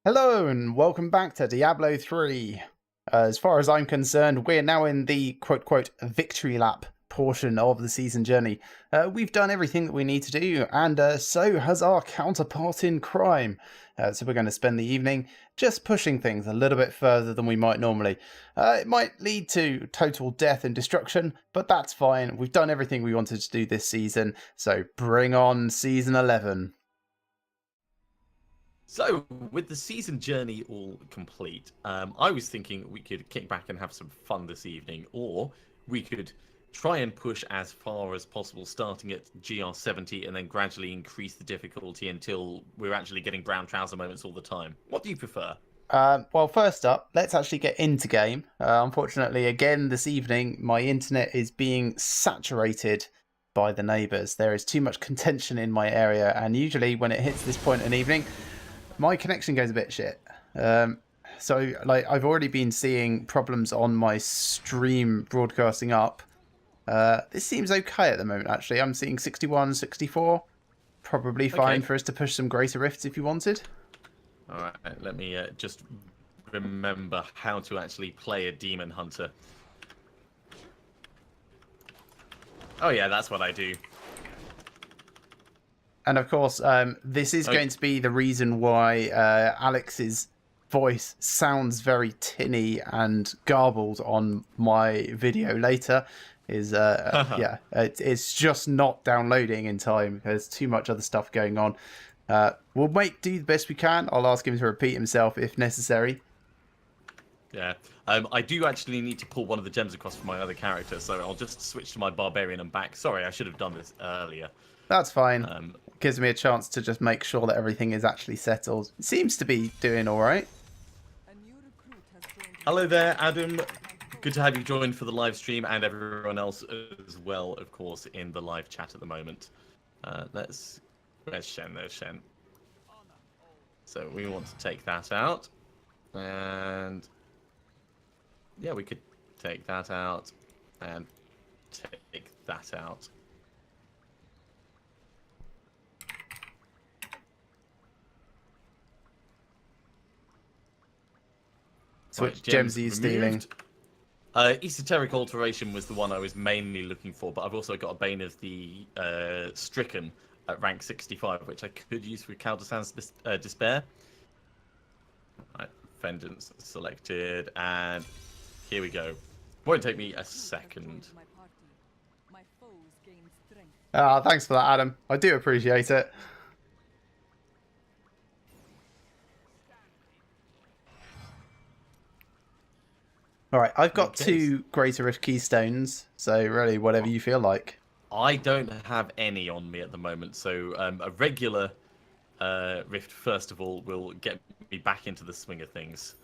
Hello and welcome back to Diablo 3. As far as I'm concerned, we're now in the quote-quote victory lap portion of the season journey. We've done everything that we need to do, and so has our counterpart in crime. So we're going to spend the evening just pushing things a little bit further than we might normally. It might lead to total death and destruction, but that's fine. We've done everything we wanted to do this season, so bring on Season 11. So, with the season journey all complete, I was thinking we could kick back and have some fun this evening, or we could try and push as far as possible, starting at GR 70 and then gradually increase the difficulty until we're actually getting brown trouser moments all the time. What do you prefer? Well, first up, let's actually get into game. Unfortunately, again this evening, my internet is being saturated by the neighbours. There is too much contention in my area, and usually when it hits this point in the evening, my connection goes a bit shit. So, like, I've already been seeing problems on my stream broadcasting up. This seems okay at the moment, actually. I'm seeing 61, 64. Probably fine for us to push some greater rifts if you wanted. Alright, let me just remember how to actually play a demon hunter. Oh yeah, that's what I do. And of course, this is going to be the reason why Alex's voice sounds very tinny and garbled on my video later. Yeah, it's just not downloading in time. There's too much other stuff going on. We'll do the best we can. I'll ask him to repeat himself if necessary. Yeah, I do actually need to pull one of the gems across for my other character, so I'll just switch to my barbarian and back. Sorry, I should have done this earlier. That's fine. Gives me a chance to just make sure that everything is actually settled. It seems to be doing all right. Hello there, Adam. Good to have you join for the live stream, and everyone else as well, of course, in the live chat at the moment. Where's Shen? There's Shen. So we want to take that out. And yeah, we could take that out and take that out. So which gems are you stealing? Esoteric Alteration was the one I was mainly looking for, but I've also got a Bane of the Stricken at rank 65, which I could use for Caldesan's Despair. Right, Vengeance selected, and here we go. Won't take me a second. Thanks for that, Adam. I do appreciate it. Alright, I've got 2 Greater Rift Keystones, so really whatever you feel like. I don't have any on me at the moment, so a regular Rift, first of all, will get me back into the swing of things.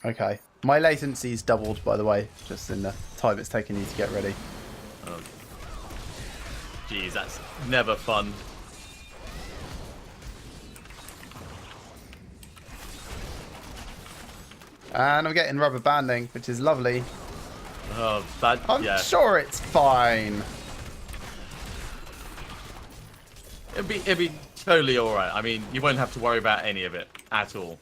Okay. My latency's doubled, by the way, just in the time it's taking you to get ready. Oh. Jeez, that's never fun. And I'm getting rubber banding, which is lovely. Oh, I'm sure it's fine. It'd be totally alright. I mean, you won't have to worry about any of it at all.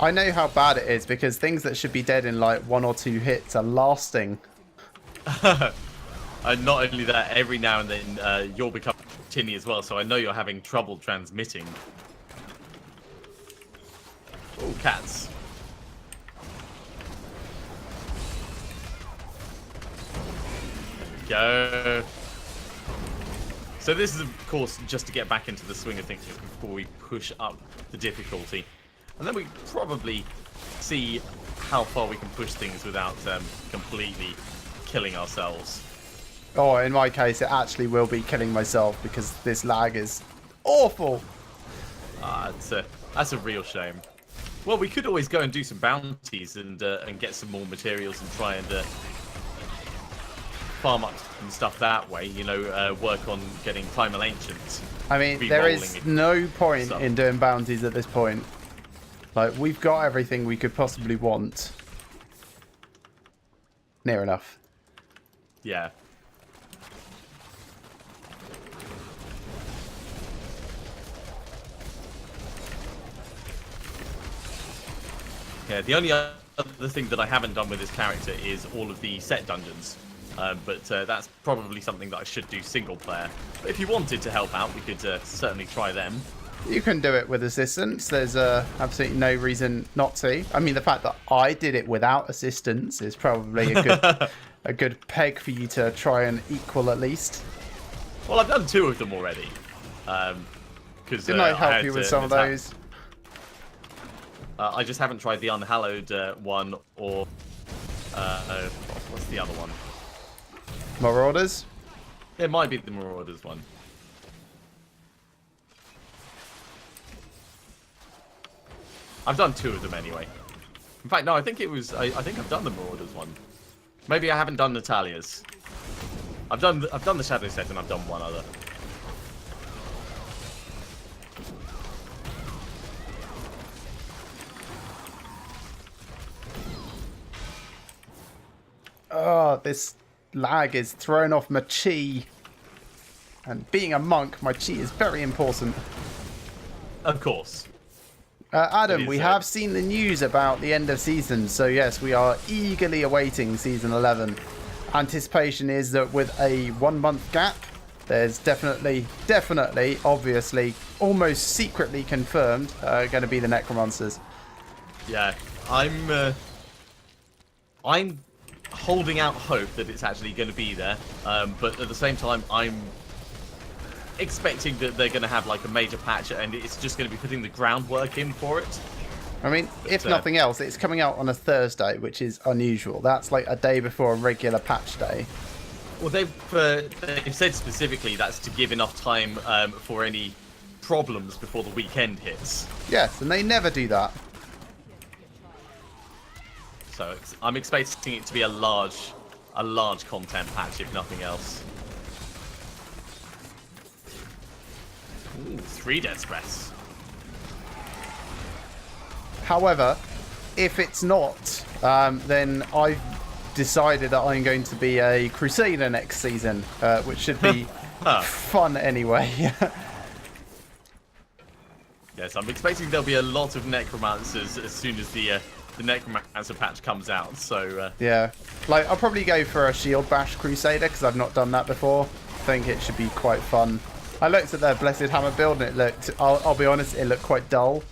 I know how bad it is because things that should be dead in like 1 or 2 hits are lasting. And not only that, every now and then you'll become tinny as well, so I know you're having trouble transmitting. Oh, cats. There we go. So this is, of course, just to get back into the swing of things before we push up the difficulty. And then we probably see how far we can push things without completely killing ourselves. Oh, in my case, it actually will be killing myself because this lag is awful. That's a real shame. Well, we could always go and do some bounties and get some more materials and try and farm up some stuff that way. You know, work on getting Primal Ancients. I mean, there is no point in doing bounties at this point. Like, we've got everything we could possibly want. Near enough. Yeah. Yeah, the only other thing that I haven't done with this character is all of the set dungeons. But that's probably something that I should do single player. But if you wanted to help out, we could certainly try them. You can do it with assistance. There's absolutely no reason not to. I mean, the fact that I did it without assistance is probably a good peg for you to try and equal at least. Well, I've done 2 of them already. Didn't I help you with some of those? I just haven't tried the Unhallowed one or... what's the other one? Marauders? It might be the Marauders one. I've done 2 of them anyway. In fact, no, I think it was... I think I've done the Marauders one. Maybe I haven't done Natalia's. I've done the Shadow set and I've done one other. Oh, this lag is throwing off my chi. And being a monk, my chi is very important. Of course. Adam, we have seen the news about the end of season, so yes, we are eagerly awaiting season 11. Anticipation is that with a 1 month gap, there's definitely, obviously, almost secretly confirmed going to be the Necromancers. Yeah, I'm holding out hope that it's actually going to be there, but at the same time, I'm expecting that they're going to have like a major patch and it's just going to be putting the groundwork in for it. I mean, if nothing else, it's coming out on a Thursday, which is unusual. That's like a day before a regular patch day. Well, they've said specifically that's to give enough time for any problems before the weekend hits. Yes, and they never do that. So I'm expecting it to be a large content patch, if nothing else. Ooh, 3 Dead Stress. However, if it's not, then I've decided that I'm going to be a Crusader next season, which should be fun anyway. Yes, I'm expecting there'll be a lot of Necromancers as soon as the Necromancer patch comes out, so... Yeah, like, I'll probably go for a Shield Bash Crusader, because I've not done that before. I think it should be quite fun. I looked at their Blessed Hammer build, and it looked, I'll be honest, it looked quite dull.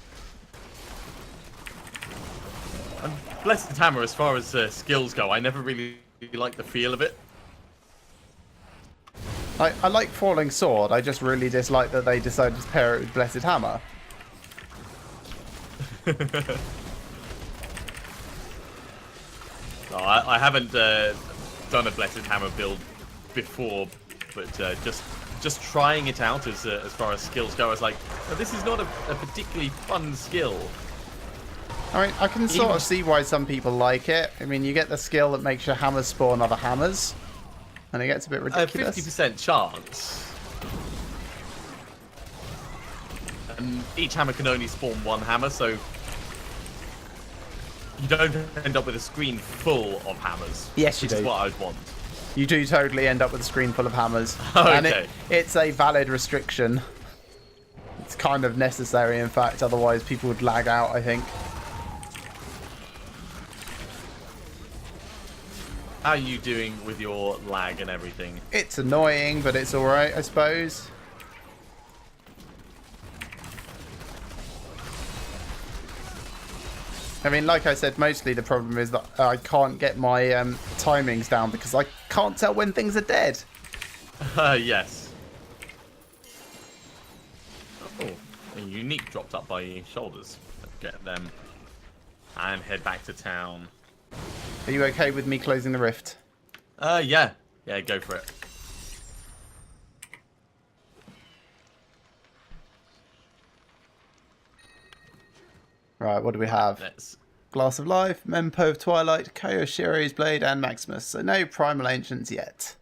And Blessed Hammer, as far as skills go, I never really like the feel of it. I like Falling Sword, I just really dislike that they decided to pair it with Blessed Hammer. No, I haven't done a Blessed Hammer build before, but just trying it out as far as skills go, I was like, oh, this is not a particularly fun skill. I mean, I can sort of see why some people like it. I mean, you get the skill that makes your hammers spawn other hammers, and it gets a bit ridiculous. 50% chance. And each hammer can only spawn 1 hammer, so you don't end up with a screen full of hammers. Yes, you do. Which is what I'd want. You do totally end up with a screen full of hammers. Okay. And it's a valid restriction. It's kind of necessary, in fact, otherwise people would lag out, I think. How are you doing with your lag and everything? It's annoying, but it's alright, I suppose. I mean, like I said, mostly the problem is that I can't get my timings down because I can't tell when things are dead. Yes. Oh, a unique dropped up by your shoulders. Let's get them and head back to town. Are you okay with me closing the rift? Yeah. Yeah, go for it. Right, what do we have? Glass of Life, Mempo of Twilight, Kyoshiro's Blade, and Maximus. So no Primal Ancients yet.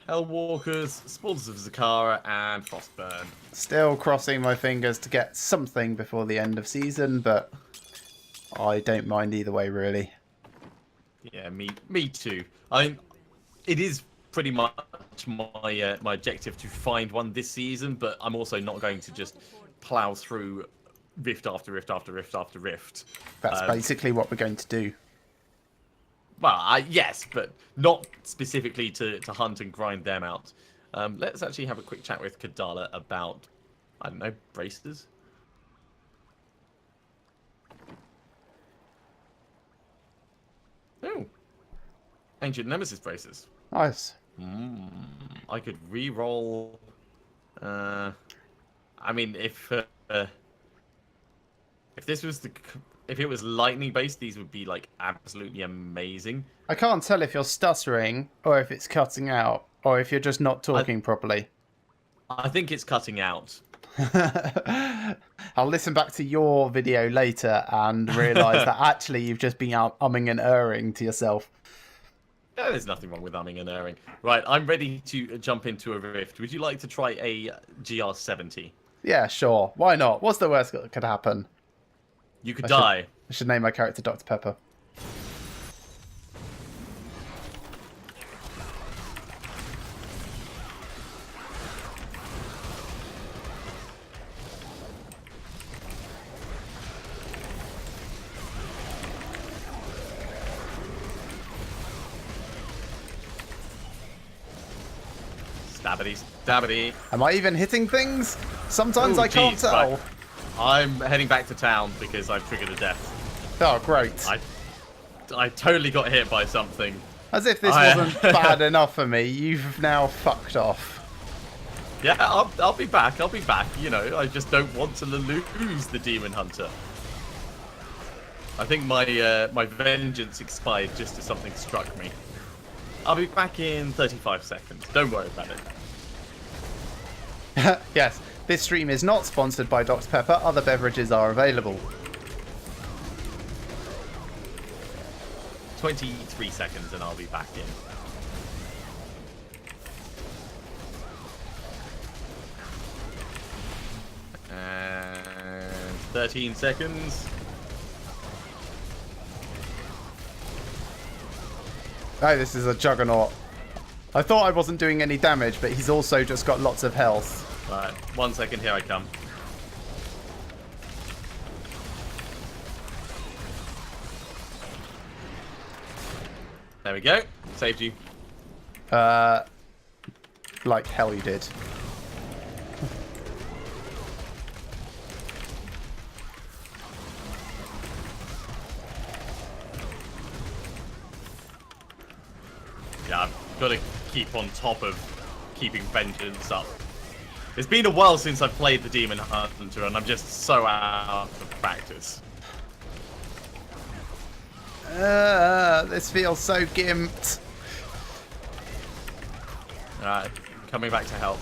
Hellwalkers, Spoilers of Zakara, and Frostburn. Still crossing my fingers to get something before the end of season, but I don't mind either way, really. Yeah, me too. It is pretty much my my objective to find one this season, but I'm also not going to just plow through rift after rift after rift after rift. That's basically what we're going to do. Well, yes, but not specifically to hunt and grind them out. Let's actually have a quick chat with Kadala about, I don't know, braces? Oh. Ancient Nemesis braces. Nice. I could re-roll... I mean, if this was if it was lightning based, these would be like absolutely amazing. I can't tell if you're stuttering or if it's cutting out or if you're just not talking properly. I think it's cutting out. I'll listen back to your video later and realise that actually you've just been umming and erring to yourself. No, there's nothing wrong with umming and erring. Right, I'm ready to jump into a rift. Would you like to try a GR70? Yeah, sure. Why not? What's the worst that could happen? You could die. I should name my character Dr. Pepper. Stabbity, stabbity. Am I even hitting things? Sometimes Ooh, I can't geez, tell. right. I'm heading back to town because I've triggered a death. Oh, great. I totally got hit by something. As if this wasn't bad enough for me, you've now fucked off. Yeah, I'll be back. I'll be back. You know, I just don't want to lose the Demon Hunter. I think my my vengeance expired just as something struck me. I'll be back in 35 seconds. Don't worry about it. Yes, this stream is not sponsored by Dr. Pepper. Other beverages are available. 23 seconds and I'll be back in. And 13 seconds. Oh, this is a juggernaut. I thought I wasn't doing any damage, but he's also just got lots of health. Right, 1 second, here I come. There we go. Saved you. Like hell you did. Yeah, I've got to keep on top of keeping vengeance up. It's been a while since I've played the Demon Hunter, and I'm just so out of practice. This feels so gimped. Alright, coming back to help.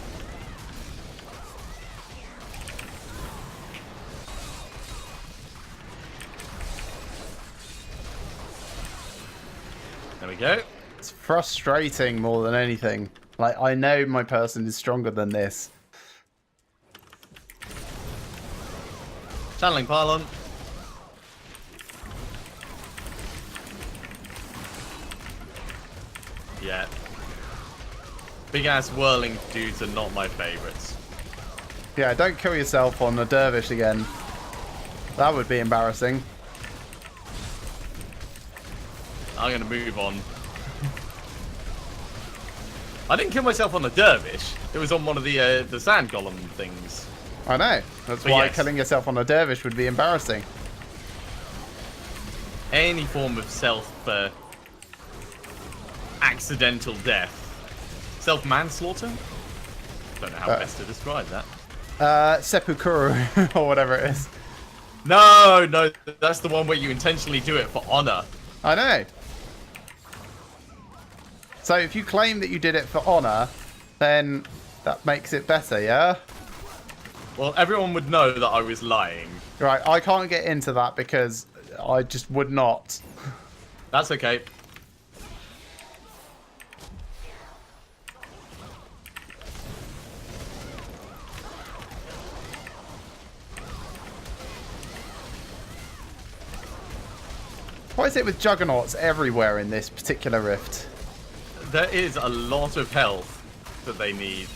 There we go. It's frustrating more than anything. Like, I know my person is stronger than this. Channeling pylon. Yeah. Big ass whirling dudes are not my favourites. Yeah, don't kill yourself on a dervish again. That would be embarrassing. I'm gonna move on. I didn't kill myself on the dervish. It was on one of the sand golem things. I know. That's But why yes. killing yourself on a dervish would be embarrassing. Any form of accidental death. Self-manslaughter? Don't know how best to describe that. Seppuku or whatever it is. No, that's the one where you intentionally do it for honor. I know. So if you claim that you did it for honor, then that makes it better, yeah? Well, everyone would know that I was lying. Right, I can't get into that because I just would not. That's okay. Why is it with juggernauts everywhere in this particular rift? There is a lot of health that they need.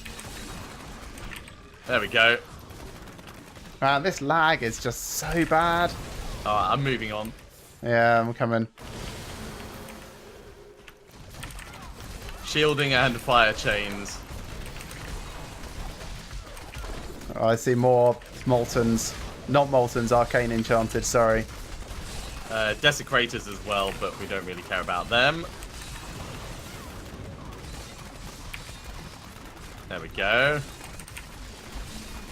There we go. Man, this lag is just so bad. Alright, I'm moving on. Yeah, I'm coming. Shielding and fire chains. Oh, I see more Moltons. Not Moltons, Arcane Enchanted, sorry. Desecrators as well, but we don't really care about them. There we go.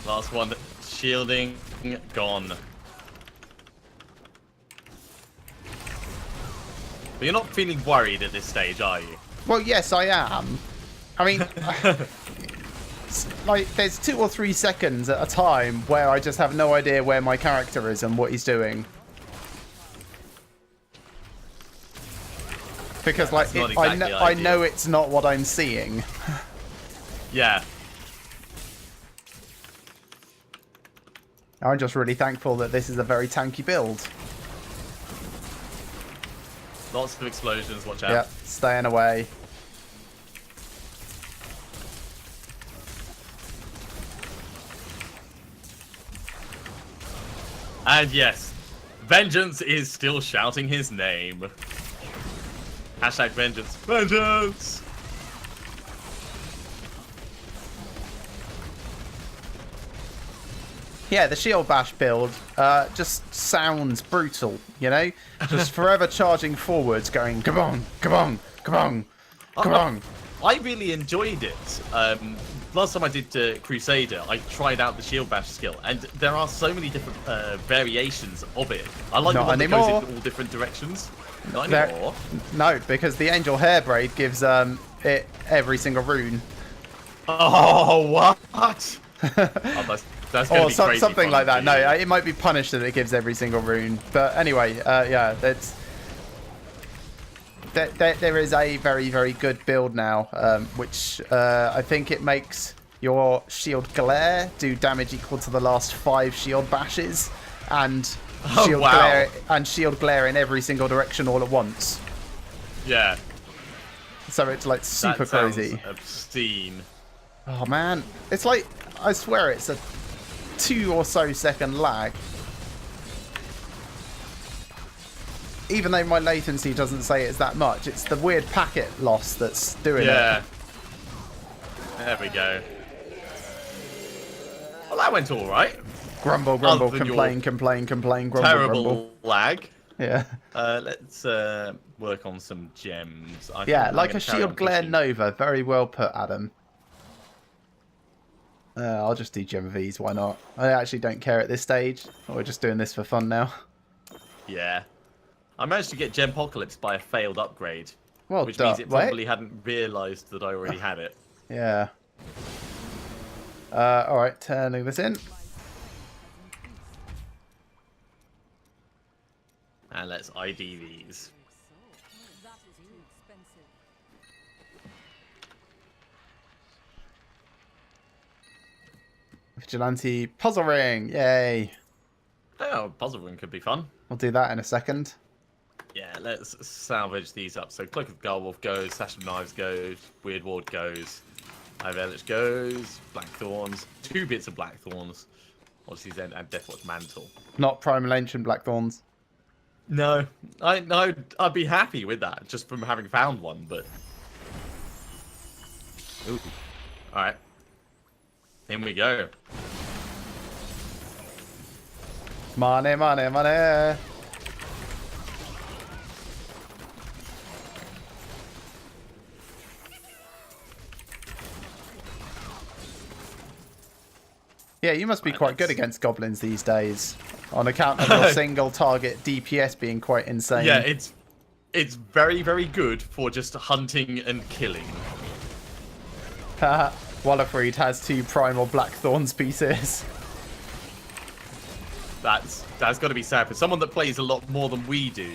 Last one. Shielding. Gone. But you're not feeling worried at this stage, are you? Well, yes, I am. I mean, like, there's 2 or 3 seconds at a time where I just have no idea where my character is and what he's doing. Because, like, I know it's not what I'm seeing. Yeah. I'm just really thankful that this is a very tanky build. Lots of explosions, watch out. Yep, staying away. And yes, Vengeance is still shouting his name. Hashtag Vengeance. Vengeance! Yeah, the shield bash build just sounds brutal, you know? Just forever charging forwards, going, kabong, kabong, kabong, kabong. I really enjoyed it. Last time I did Crusader, I tried out the shield bash skill, and there are so many different variations of it. I like the one that goes in all different directions. Not anymore. No, because the Angel Hairbraid gives it every single rune. Oh, what? Oh, that's gonna be crazy something fun, like that. geez. No, it might be punished that it gives every single rune. But anyway, yeah, that's... There is a very, very good build now, which I think it makes your shield glare do damage equal to the last 5 shield bashes, and shield glare in every single direction all at once. Yeah. So it's like super crazy. Obscene. Oh man, it's like, I swear it's a 2 or so second lag. Even though my latency doesn't say it's that much, it's the weird packet loss that's doing it. Yeah. There we go. Well, that went all right. Grumble, grumble, complain, complain, complain, grumble, terrible grumble. lag. Yeah. Let's work on some gems. Yeah, like a shield glare nova. Very well put, Adam. I'll just do gem Vs, why not? I actually don't care at this stage. We're just doing this for fun now. Yeah. I managed to get Gempocalypse by a failed upgrade. Well which done. means it probably hadn't realised that I already had it. Yeah. Alright, turning this in. And let's ID these. Vigilante puzzle ring, yay! Oh, puzzle ring could be fun. We'll do that in a second. Yeah, let's salvage these up. So Cloak of Garwolf goes, Sash of Knives goes, Weird Ward goes, Eye of Eldritch goes, Black Thorns, 2 bits of Black Thorns, obviously then, and Deathwatch Mantle. Not Primal Ancient Blackthorns. No, I'd be happy with that just from having found one, but. Ooh. All right. In we go. Money, money, money. Yeah, you must be quite good against goblins these days, on account of your single target DPS being quite insane. Yeah, it's very, very good for just hunting and killing. Wallafried has 2 primal Blackthorns pieces. That's got to be sad for someone that plays a lot more than we do.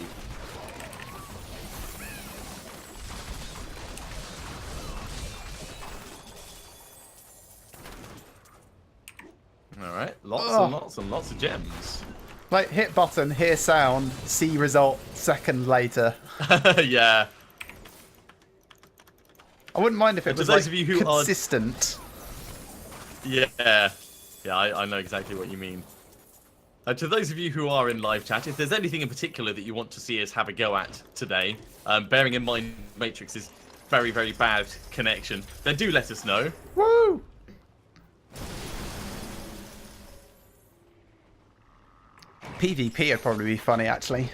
All right, lots and lots and lots of gems. Like, hit button, hear sound, see result, second later. Yeah. I wouldn't mind if it was those like of you who consistent. Yeah. Yeah, I know exactly what you mean. To those of you who are in live chat, if there's anything in particular that you want to see us have a go at today, bearing in mind Matrix is very, very bad connection, then do let us know. Woo! PvP would probably be funny, actually.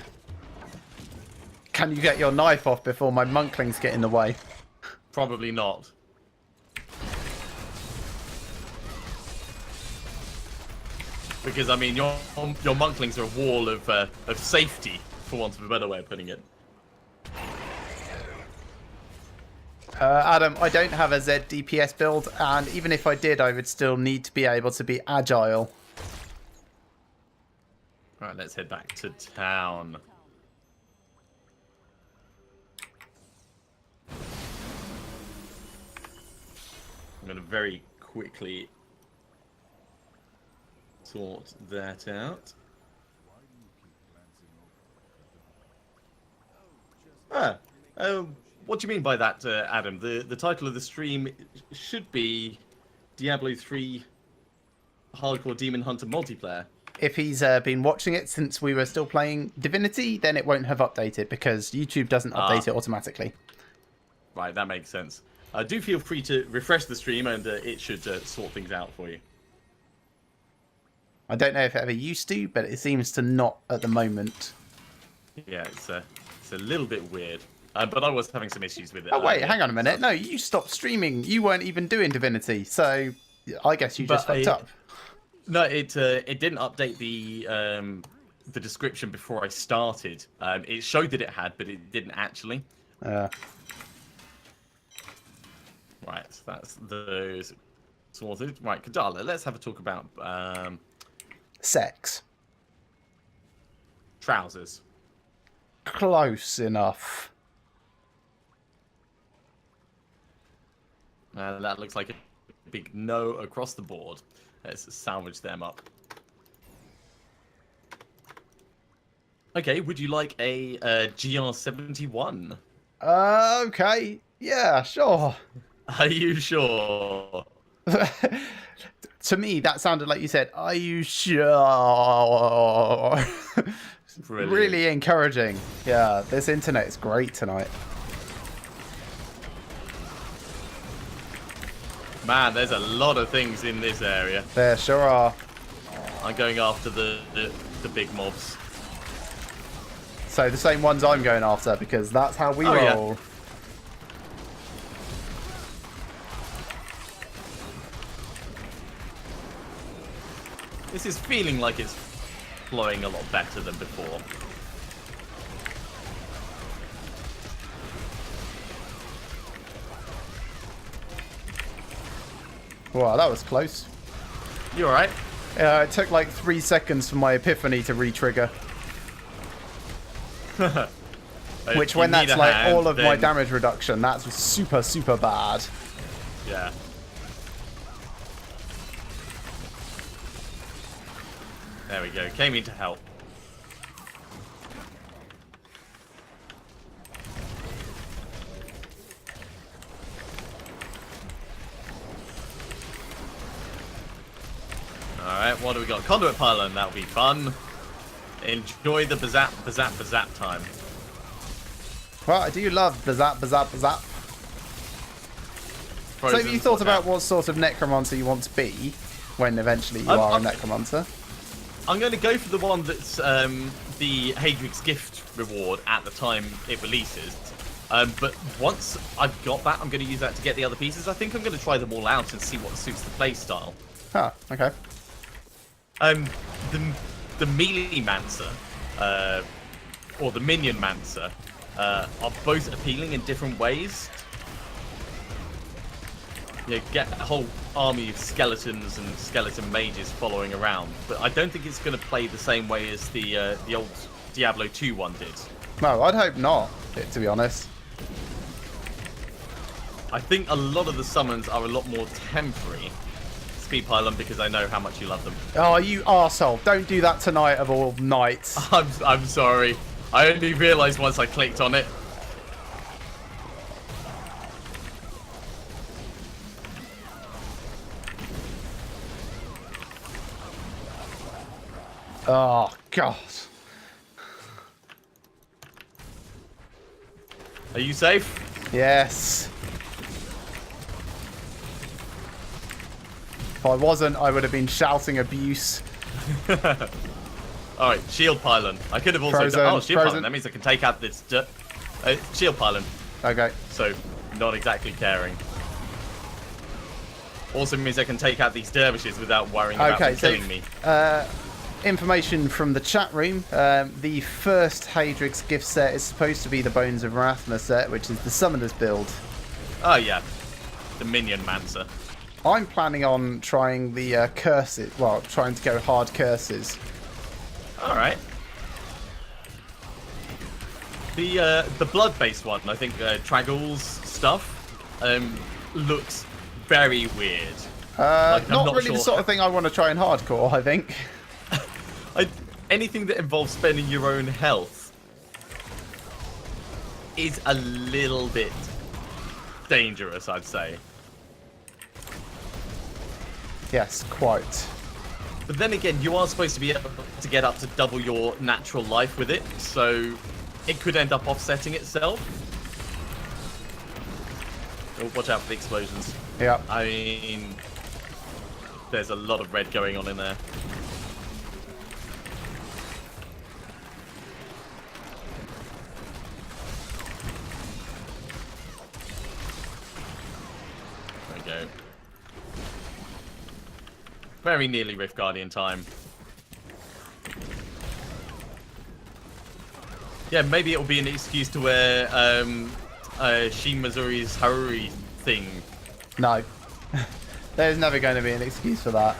Can you get your knife off before my monklings get in the way? Probably not. Because, I mean, your monklings are a wall of safety, for want of a better way of putting it. Adam, I don't have a Z DPS build, and even if I did, I would still need to be able to be agile. Right, let's head back to town. I'm going to very quickly sort that out. What do you mean by that, Adam? The title of the stream should be Diablo 3 Hardcore Demon Hunter Multiplayer. If he's been watching it since we were still playing Divinity, then it won't have updated because YouTube doesn't update it automatically. Right, that makes sense. Do feel free to refresh the stream and it should sort things out for you. I don't know if it ever used to, but it seems to not at the moment. Yeah, it's a little bit weird. But I was having some issues with it. Oh, wait, hang on a minute. No, you stopped streaming. You weren't even doing Divinity, so I guess you just fucked up. No, it didn't update the description before I started. It showed that it had, but it didn't actually. Right, so that's those sorted. Right, Kadala, let's have a talk about sex. Trousers. Close enough. That looks like a big no across the board. Let's salvage them up. Okay, would you like a GR71? Okay. Yeah, sure. Are you sure? To me, that sounded like you said, "Are you sure?" Really encouraging. Yeah, this internet is great tonight. Man, there's a lot of things in this area. There sure are. I'm going after the big mobs. So the same ones I'm going after, because that's how we roll. Yeah. This is feeling like it's flowing a lot better than before. Wow, that was close. You alright? It took like 3 seconds for my epiphany to re-trigger. Which, when that's like hand, all of my damage reduction, that's super, super bad. Yeah. There we go. Came in to help. Alright, what do we got? Conduit pylon, that'll be fun. Enjoy the bazap, bazap, bazap time. Well, I do love bazap, bazap, bazap. So have you thought about what sort of necromancer you want to be when eventually you are a necromancer? I'm going to go for the one that's the Hadrig's gift reward at the time it releases. But once I've got that, I'm going to use that to get the other pieces. I think I'm going to try them all out and see what suits the playstyle. Huh, okay. The melee mancer, or the minion mancer, are both appealing in different ways. You get a whole army of skeletons and skeleton mages following around, but I don't think it's going to play the same way as the old Diablo 2 one did. No, I'd hope not, to be honest. I think a lot of the summons are a lot more temporary. Speed pylon, because I know how much you love them. Oh, you arsehole. Don't do that tonight of all nights. I'm sorry. I only realised once I clicked on it. Oh, God. Are you safe? Yes. If I wasn't, I would have been shouting abuse. Alright, shield pylon. I could have also Frozen, done... Oh, shield frozen. pylon. That means I can take out this... shield pylon. Okay. So, not exactly caring. Also means I can take out these dervishes without worrying about them killing me. Information from the chat room. The first Hadrig's gift set is supposed to be the Bones of Marathna set, which is the Summoner's build. Oh, yeah. The Minion Mancer. I'm planning on trying the curses. Well, trying to go hard curses. Alright. The blood-based one, I think Traggle's stuff, looks very weird. Not really the sort of thing I want to try in hardcore, I think. Anything that involves spending your own health is a little bit dangerous, I'd say. Yes, quite. But then again, you are supposed to be able to get up to double your natural life with it, so it could end up offsetting itself. Oh, watch out for the explosions. Yeah. I mean, there's a lot of red going on in there. There we go. Very nearly Rift Guardian time. Yeah, maybe it'll be an excuse to wear Shin Missouri's Haruri thing. No. There's never going to be an excuse for that.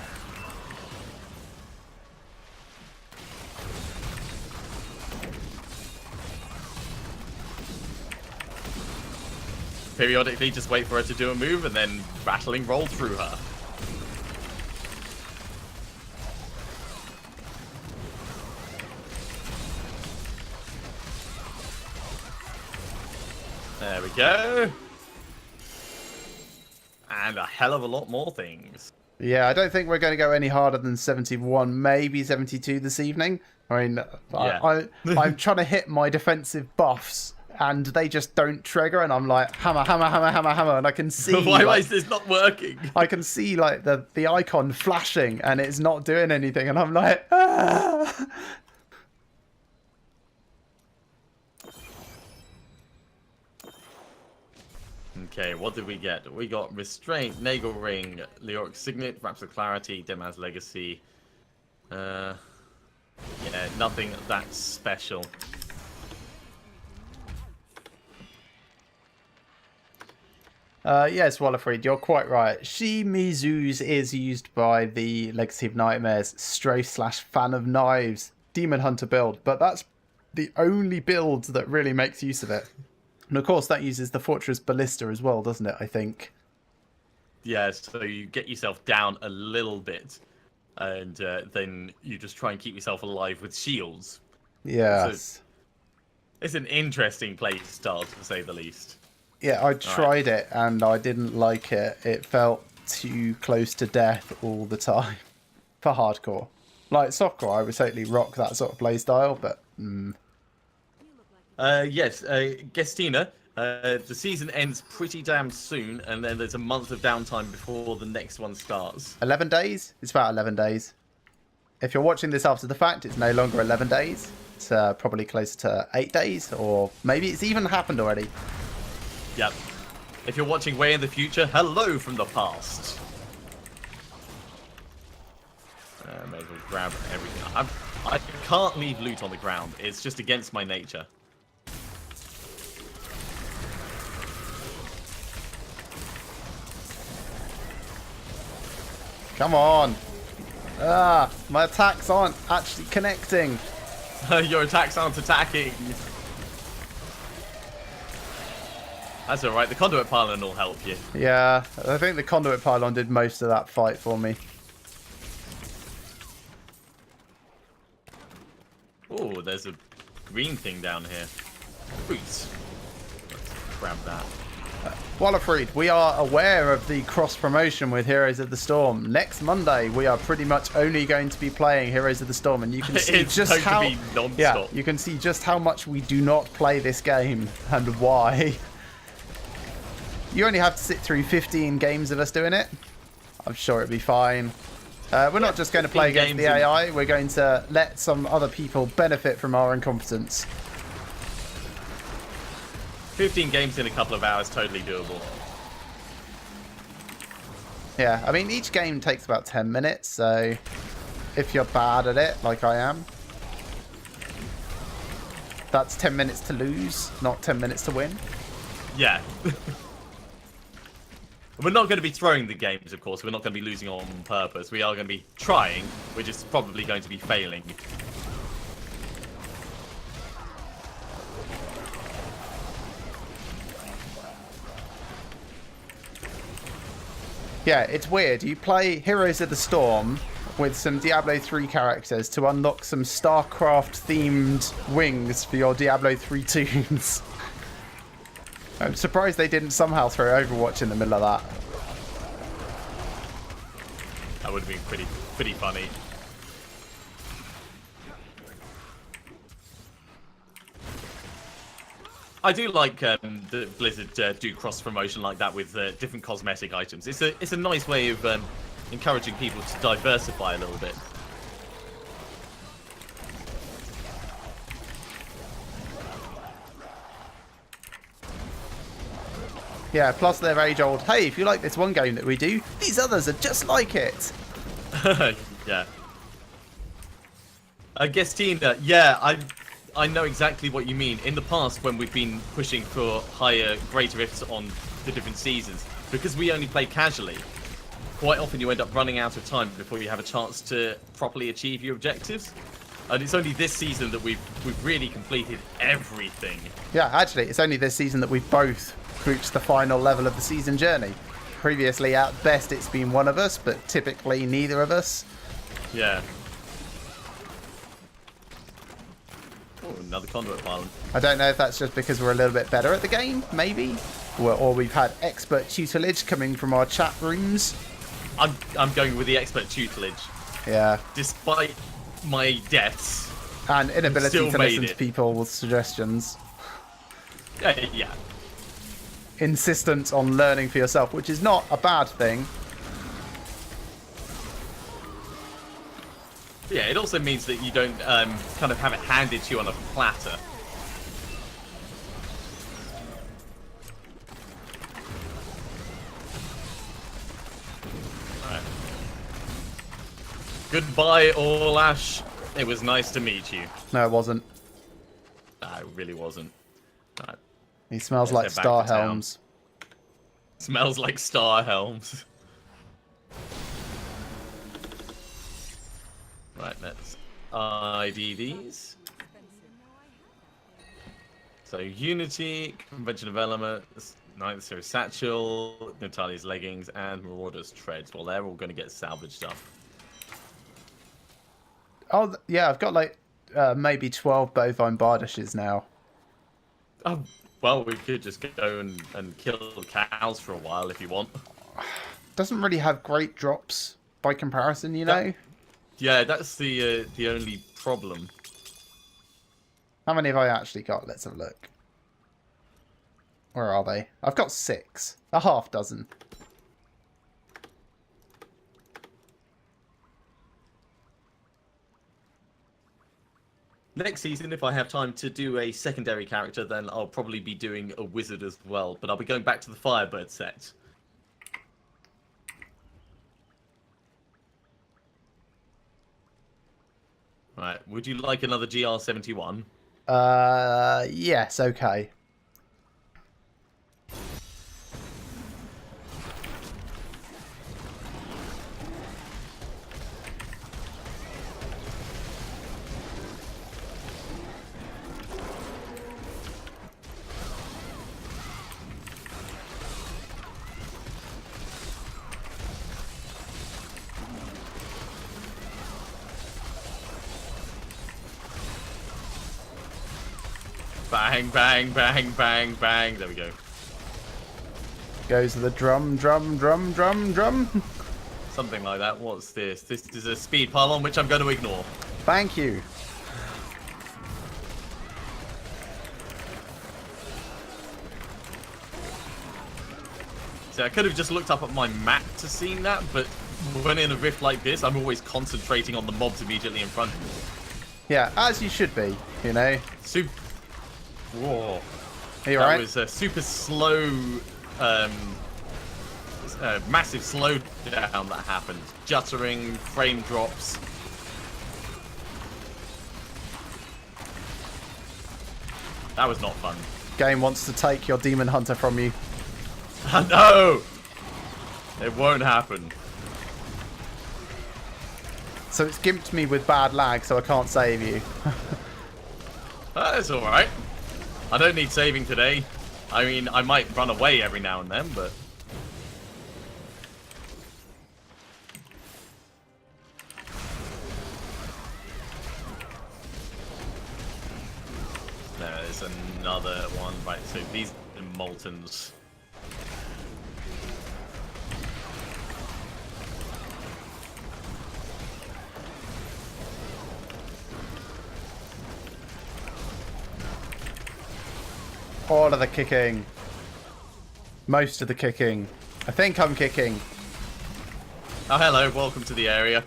Periodically just wait for her to do a move and then rattling roll through her. There we go. And a hell of a lot more things. Yeah, I don't think we're going to go any harder than 71, maybe 72 this evening. I mean, Yeah. I'm trying to hit my defensive buffs, and they just don't trigger, and I'm like, hammer, hammer, hammer, hammer, hammer, and I can see... Why is this not working? I can see, like, the icon flashing, and it's not doing anything, and I'm like, ah! Okay, what did we get? We got Restraint, Nagel Ring, Leoric Signet, Raps of Clarity, Demaz Legacy. Yeah, nothing that special. Yes, Wallafried, you're quite right. Shimizu's is used by the Legacy of Nightmares, Strafe / Fan of Knives, Demon Hunter build, but that's the only build that really makes use of it. And of course, that uses the Fortress Ballista as well, doesn't it, I think? Yeah, so you get yourself down a little bit, and then you just try and keep yourself alive with shields. Yes. So it's an interesting play style, to say the least. Yeah, I tried it, and I didn't like it. It felt too close to death all the time for hardcore. Like, softcore, I would totally rock that sort of play style, but... Yes, Gestina, the season ends pretty damn soon, and then there's a month of downtime before the next one starts. 11 days? It's about 11 days. If you're watching this after the fact, it's no longer 11 days. It's probably closer to 8 days, or maybe it's even happened already. Yep. If you're watching way in the future, hello from the past. May as well grab everything. I can't leave loot on the ground. It's just against my nature. Come on. Ah, my attacks aren't actually connecting. Your attacks aren't attacking. That's alright, the conduit pylon will help you. Yeah, I think the conduit pylon did most of that fight for me. Oh, there's a green thing down here. Fruits. Let's grab that. Wallerfried, we are aware of the cross promotion with Heroes of the Storm. Next Monday, we are pretty much only going to be playing Heroes of the Storm, and you can see It's just going how to be non-stop. you can see just how much we do not play this game and why. You only have to sit through 15 games of us doing it. I'm sure it'll be fine. We're not just going to play against the AI. We're going to let some other people benefit from our incompetence. 15 games in a couple of hours, totally doable. Yeah, I mean, each game takes about 10 minutes, so if you're bad at it, like I am, that's 10 minutes to lose, not 10 minutes to win. Yeah. We're not going to be throwing the games, of course. We're not going to be losing on purpose. We are going to be trying. We're just probably going to be failing. Yeah, it's weird. You play Heroes of the Storm with some Diablo 3 characters to unlock some StarCraft-themed wings for your Diablo 3 tunes. I'm surprised they didn't somehow throw Overwatch in the middle of that. That would have been pretty funny. I do like that Blizzard do cross promotion like that with different cosmetic items. It's a nice way of encouraging people to diversify a little bit. Yeah, plus they're age-old. Hey, if you like this one game that we do, these others are just like it. Yeah. Gestina, yeah, I know exactly what you mean. In the past, when we've been pushing for higher, greater ifs on the different seasons, because we only play casually, quite often you end up running out of time before you have a chance to properly achieve your objectives. And it's only this season that we've really completed everything. Yeah, actually, it's only this season that we've both reached the final level of the season journey. Previously, at best, it's been one of us, but typically neither of us. Yeah. Oh, another conduit pylon. I don't know if that's just because we're a little bit better at the game, maybe, or we've had expert tutelage coming from our chat rooms. I'm going with the expert tutelage. Yeah. Despite my deaths and inability still to made listen it. to people with suggestions. Yeah. Insistence on learning for yourself, which is not a bad thing. Yeah, it also means that you don't kind of have it handed to you on a platter. Alright. Goodbye, all Ash. It was nice to meet you. No, it wasn't. No, it really wasn't. Alright. He smells Let's like head back to Star town. Helms. Smells like Star Helms. Right, let's ID these. So Unity, Convention of Elements, Ninth Series Satchel, Natalia's Leggings, and Marauder's Treads. Well, they're all going to get salvaged up. Oh, yeah, I've got like maybe 12 bovine bardishes now. Oh, well, we could just go and kill cows for a while if you want. Doesn't really have great drops by comparison, you know? Yeah, that's the only problem. How many have I actually got? Let's have a look. Where are they? I've got 6. A half dozen. Next season, if I have time to do a secondary character, then I'll probably be doing a wizard as well. But I'll be going back to the Firebird set. Right, would you like another GR71? Yes, okay. Bang, bang, bang, bang, bang. There we go. goes the drum, drum, drum, drum, drum. Something like that. What's this? This is a speed pylon, which I'm going to ignore. Thank you. So I could have just looked up at my map to see that, but when in a rift like this, I'm always concentrating on the mobs immediately in front of me. Yeah, as you should be, you know. Super. Whoa. Are you That alright? was a super slow, massive slowdown that happened. Juttering, frame drops. That was not fun. Game wants to take your demon hunter from you. No! It won't happen. So it's gimped me with bad lag, so I can't save you. That's alright. I don't need saving today. I mean, I might run away every now and then, but... There's another one. Right, so these are Moltons. All of the kicking. Most of the kicking. I think I'm kicking. Oh, hello. Welcome to the area.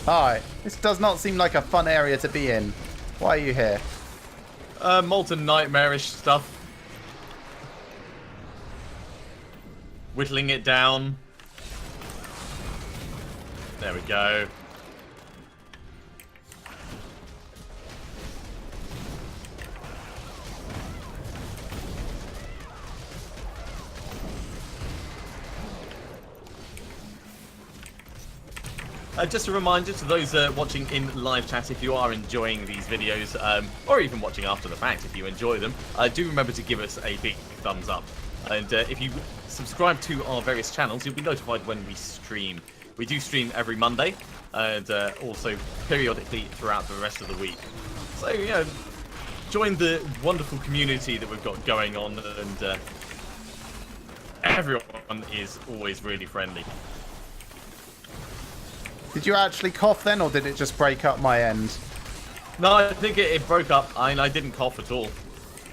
Hi. This does not seem like a fun area to be in. Why are you here? Molten nightmarish stuff. Whittling it down. There we go. Just a reminder to those watching in live chat, if you are enjoying these videos, or even watching after the fact, if you enjoy them, do remember to give us a big thumbs up. And if you subscribe to our various channels, you'll be notified when we stream. We do stream every Monday, and also periodically throughout the rest of the week. So, you know, join the wonderful community that we've got going on, and everyone is always really friendly. Did you actually cough then, or did it just break up my end? No, I think it broke up. I didn't cough at all.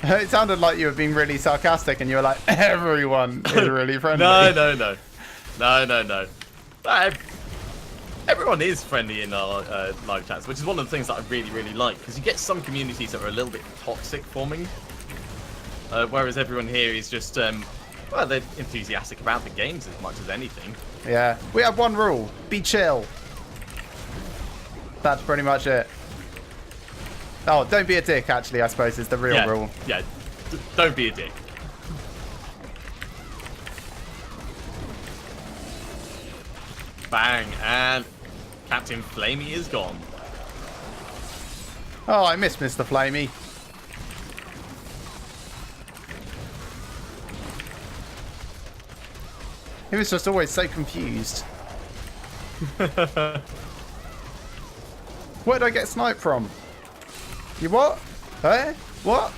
It sounded like you were being really sarcastic and you were like, everyone is really friendly. No. Everyone is friendly in our live chats, which is one of the things that I really, really like, because you get some communities that are a little bit toxic forming, whereas everyone here is just, well, they're enthusiastic about the games as much as anything. Yeah. We have one rule. Be chill. That's pretty much it. Oh, don't be a dick, actually, I suppose, is the real rule. Yeah, don't be a dick. Bang, and Captain Flamey is gone. Oh, I miss Mr. Flamey. He was just always so confused. Where did I get sniped from? You what? Eh? What?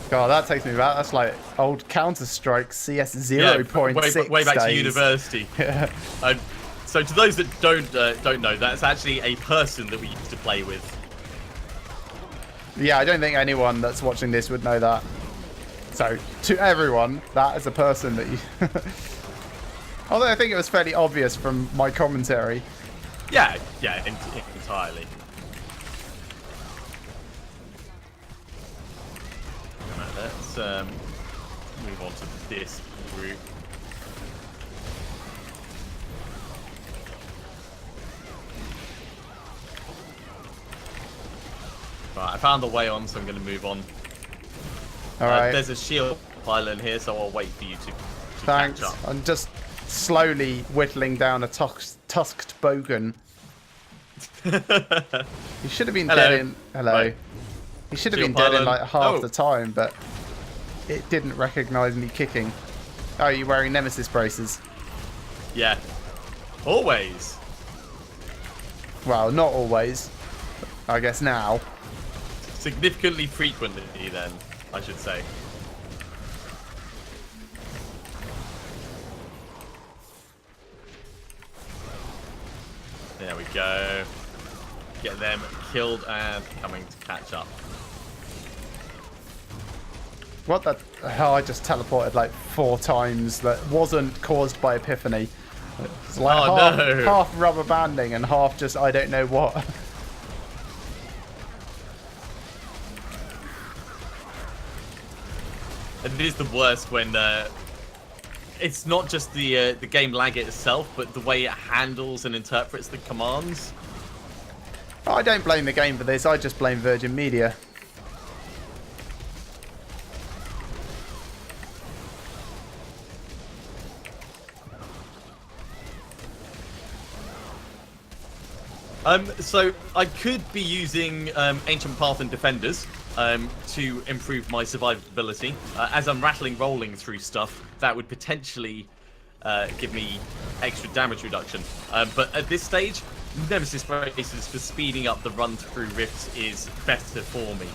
God, that takes me back. That's like old Counter-Strike CS 0.6 way back to days. university. Yeah. So to those that don't know, that's actually a person that we used to play with. Yeah, I don't think anyone that's watching this would know that. So, to everyone, that is a person that you... Although I think it was fairly obvious from my commentary. Yeah, entirely. Right, let's move on to this route. Right, I found the way on, so I'm going to move on. Alright. There's a shield pylon here, so I'll wait for you to Thanks. catch up. I'm just slowly whittling down a tusked bogan. He should have been dead in... Hello. Right. He should have Shield been dead in pylon. like half Oh. the time, but it didn't recognise me kicking. Oh, you're wearing Nemesis braces. Yeah. Always. Well, not always. I guess now. Significantly frequently, then. I should say. There we go. Get them killed and coming to catch up. What the hell? I just teleported like 4 times. That wasn't caused by Epiphany. It's like half rubber banding and half just I don't know what. And it is the worst when it's not just the game lag itself, but the way it handles and interprets the commands. I don't blame the game for this. I just blame Virgin Media. So I could be using Ancient Path and Defenders to improve my survivability. As I'm rolling through stuff, that would potentially give me extra damage reduction. But at this stage, Nemesis Braces for speeding up the run through rifts is better for me.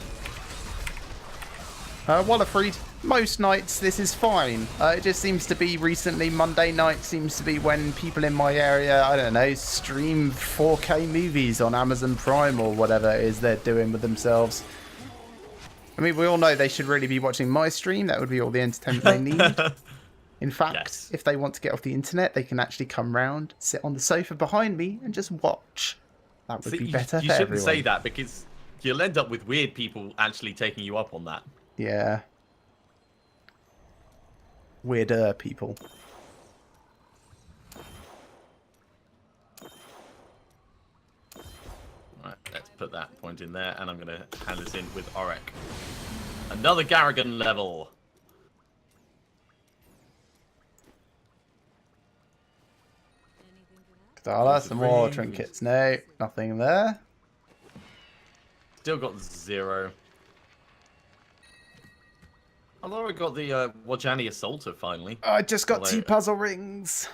Wallerfried, most nights this is fine. It just seems to be recently, Monday night seems to be when people in my area, I don't know, stream 4K movies on Amazon Prime or whatever it is they're doing with themselves. I mean, we all know they should really be watching my stream. That would be all the entertainment they need. In fact, yes. If they want to get off the internet, they can actually come round, sit on the sofa behind me and just watch. That would be better for everyone. You shouldn't say that because you'll end up with weird people actually taking you up on that. Yeah. Weirder people. Right, let's put that point in there, and I'm going to hand this in with Orek. Another Garrigan level. Gdala, some more trinkets. No, nothing there. Still got 0. Although I got the Wajani Assaulter finally. I just got 2 puzzle rings.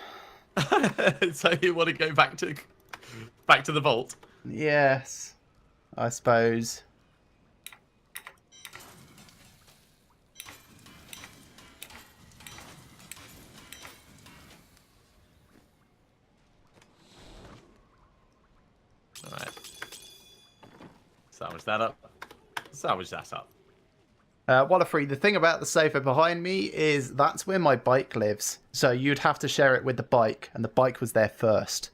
So you want to go back to the vault? Yes, I suppose. All right. Salvage that up. Salvage that up. Wallerfree, the thing about the sofa behind me is that's where my bike lives. So you'd have to share it with the bike, and the bike was there first.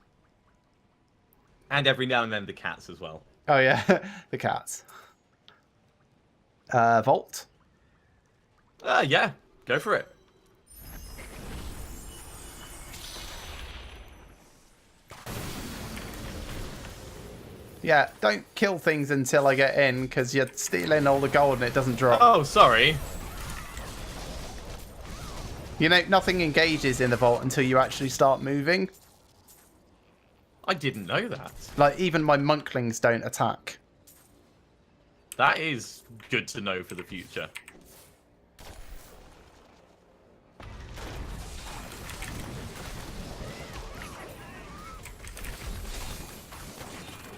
And every now and then the cats as well. Oh yeah, the cats. Vault? Yeah, go for it. Yeah, don't kill things until I get in, because you're stealing all the gold and it doesn't drop. Oh, sorry. You know, nothing engages in the vault until you actually start moving. I didn't know that. Like, even my monklings don't attack. That is good to know for the future.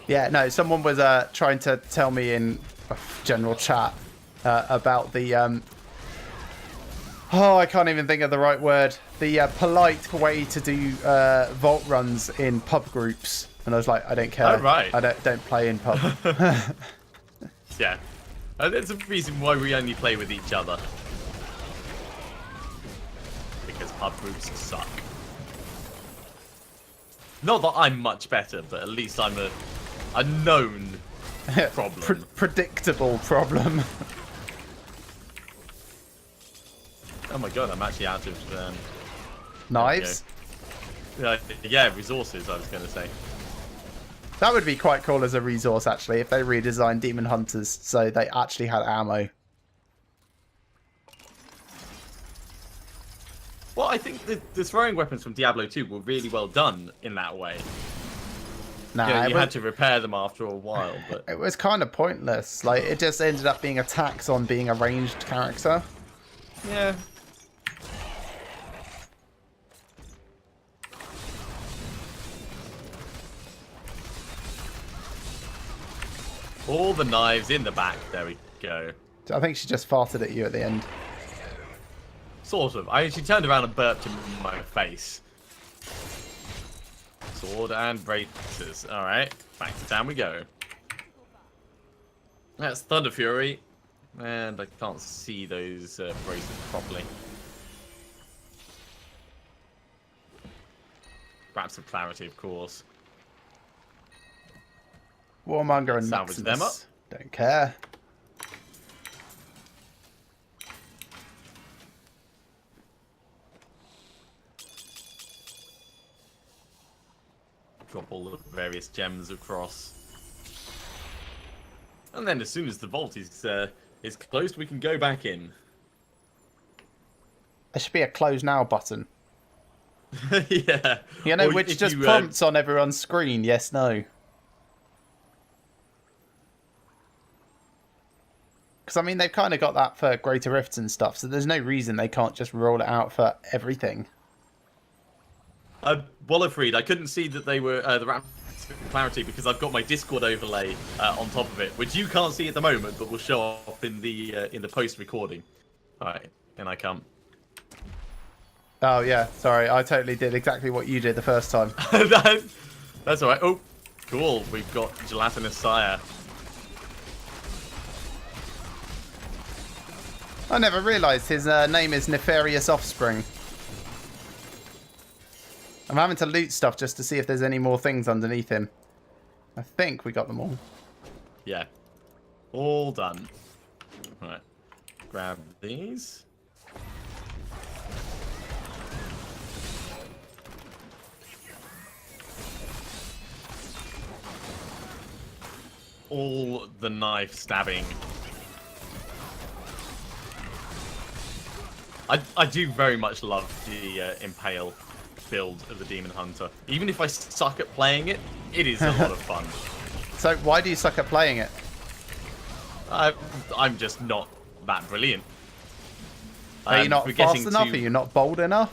Yeah, no, someone was trying to tell me in general chat about the... oh, I can't even think of the right word. The polite way to do vault runs in pub groups. And I was like, I don't care. Oh, right. I don't play in pub. Yeah. There's a reason why we only play with each other. Because pub groups suck. Not that I'm much better, but at least I'm a known problem. Predictable problem. Oh my god, I'm actually out of... knives? Yeah, resources, I was going to say. That would be quite cool as a resource, actually, if they redesigned Demon Hunters so they actually had ammo. Well, I think the throwing weapons from Diablo 2 were really well done in that way. Nah, you had to repair them after a while, but... It was kind of pointless. Like, it just ended up being a tax on being a ranged character. Yeah. All the knives in the back. There we go. I think she just farted at you at the end. Sort of. She turned around and burped in my face. Sword and braces. Alright, back to town we go. That's Thunder Fury. And I can't see those braces properly. Perhaps some clarity, of course. Warmonger and Salvage them up. Maximus. Don't care. Drop all the various gems across. And then as soon as the vault is closed, we can go back in. There should be a close now button. Yeah. You know, Or which if just you, prompts on everyone's screen, yes, no. Because, I mean, they've kind of got that for Greater Rifts and stuff, so there's no reason they can't just roll it out for everything. Wallafried, I couldn't see that they were the wrap clarity because I've got my Discord overlay on top of it, which you can't see at the moment, but will show up in the post recording. All right, in I come. Oh, yeah, sorry, I totally did exactly what you did the first time. That's all right. Oh, cool. We've got Gelatinous Sire. I never realised his name is Nefarious Offspring. I'm having to loot stuff just to see if there's any more things underneath him. I think we got them all. Yeah. All done. All right. Grab these. All the knife stabbing. I do very much love the Impale build of the Demon Hunter. Even if I suck at playing it, it is a lot of fun. So why do you suck at playing it? I'm just not that brilliant. Are you not fast enough? Are you not bold enough?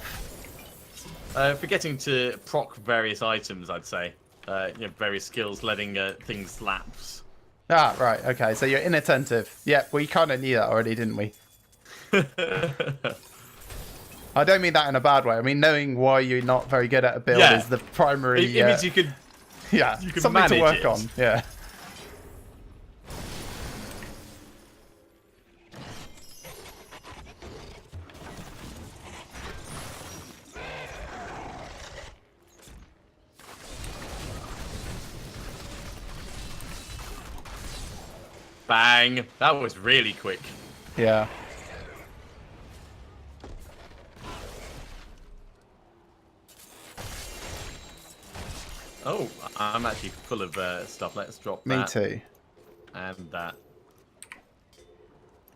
Forgetting to proc various items, I'd say. Various skills, letting things lapse. Ah, right, okay, so you're inattentive. Yeah, we kind of knew that already, didn't we? I don't mean that in a bad way. I mean, knowing why you're not very good at a build is the primary... It means you could... Yeah, you could something to manage work it. on, yeah. Bang! That was really quick. Yeah. Oh, I'm actually full of stuff. Let's drop Me that. too. And that.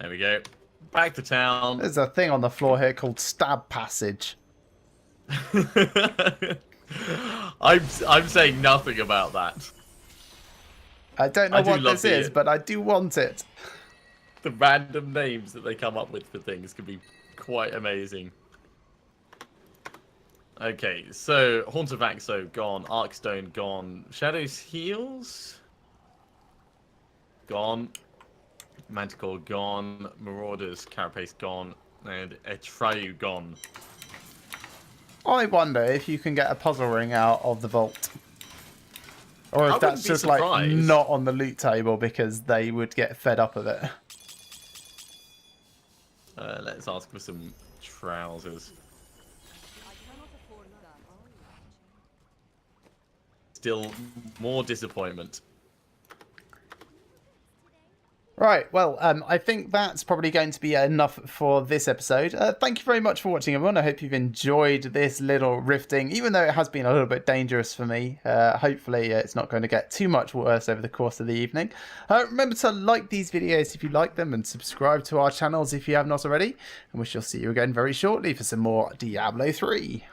There we go. Back to town. There's a thing on the floor here called Stab Passage. I'm saying nothing about that. I don't know what love this is, but I do want it. The random names that they come up with for things can be quite amazing. Okay, so Haunt of Axo gone, Arkstone gone, Shadow's Heels gone, Manticore gone, Marauders Carapace gone, and Etrayu gone. I wonder if you can get a puzzle ring out of the vault. Or if that's just like not on the loot table because they would get fed up of it. Let's ask for some trousers. Still more disappointment. Right, well, I think that's probably going to be enough for this episode. Thank you very much for watching, everyone. I hope you've enjoyed this little rifting, even though it has been a little bit dangerous for me. Hopefully, it's not going to get too much worse over the course of the evening. Remember to like these videos if you like them, and subscribe to our channels if you have not already. And we shall see you again very shortly for some more Diablo 3.